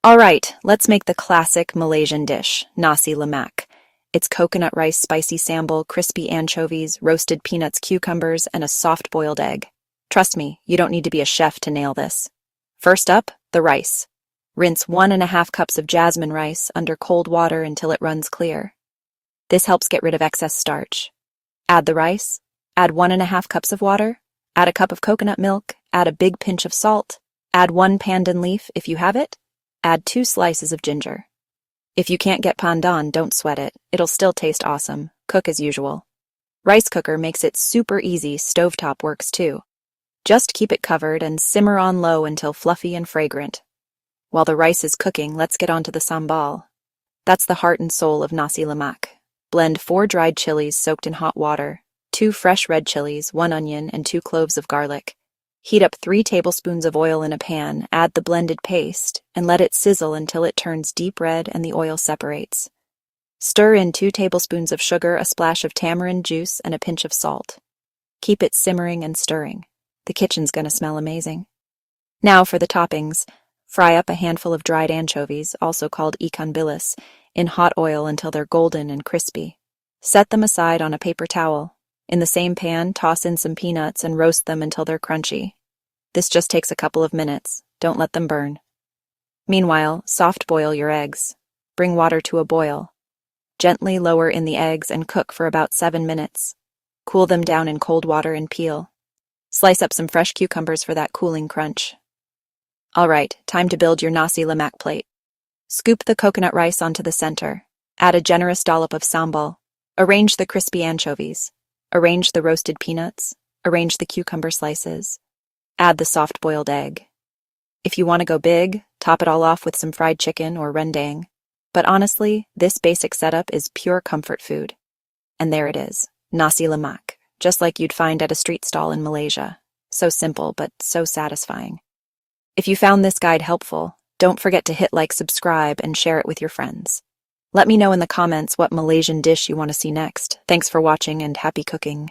All right, let's make the classic Malaysian dish, Nasi Lemak. It's coconut rice, spicy sambal, crispy anchovies, roasted peanuts, cucumbers, and a soft boiled egg. Trust me, you don't need to be a chef to nail this. First up, the rice. Rinse 1.5 cups of jasmine rice under cold water until it runs clear. This helps get rid of excess starch. Add the rice, add 1.5 cups of water, add a cup of coconut milk, add a big pinch of salt, add 1 pandan leaf if you have it, add 2 slices of ginger. If you can't get pandan, don't sweat it. It'll still taste awesome. Cook as usual. Rice cooker makes it super easy. Stovetop works too. Just keep it covered and simmer on low until fluffy and fragrant. While the rice is cooking, let's get onto the sambal. That's the heart and soul of Nasi Lemak. Blend 4 dried chilies soaked in hot water, 2 fresh red chilies, 1 onion, and 2 cloves of garlic. Heat up 3 tablespoons of oil in a pan, add the blended paste, and let it sizzle until it turns deep red and the oil separates. Stir in 2 tablespoons of sugar, a splash of tamarind juice, and a pinch of salt. Keep it simmering and stirring. The kitchen's gonna smell amazing. Now for the toppings. Fry up a handful of dried anchovies, also called ikan bilis, in hot oil until they're golden and crispy. Set them aside on a paper towel. In the same pan, toss in some peanuts and roast them until they're crunchy. This just takes a couple of minutes. Don't let them burn. Meanwhile, soft boil your eggs. Bring water to a boil. Gently lower in the eggs and cook for about 7 minutes. Cool them down in cold water and peel. Slice up some fresh cucumbers for that cooling crunch. All right, time to build your Nasi Lemak plate. Scoop the coconut rice onto the center. Add a generous dollop of sambal. Arrange the crispy anchovies. Arrange the roasted peanuts. Arrange the cucumber slices. Add the soft-boiled egg. If you want to go big, top it all off with some fried chicken or rendang. But honestly, this basic setup is pure comfort food. And there it is, Nasi Lemak, just like you'd find at a street stall in Malaysia. So simple, but so satisfying. If you found this guide helpful, don't forget to hit like, subscribe, and share it with your friends. Let me know in the comments what Malaysian dish you want to see next. Thanks for watching and happy cooking.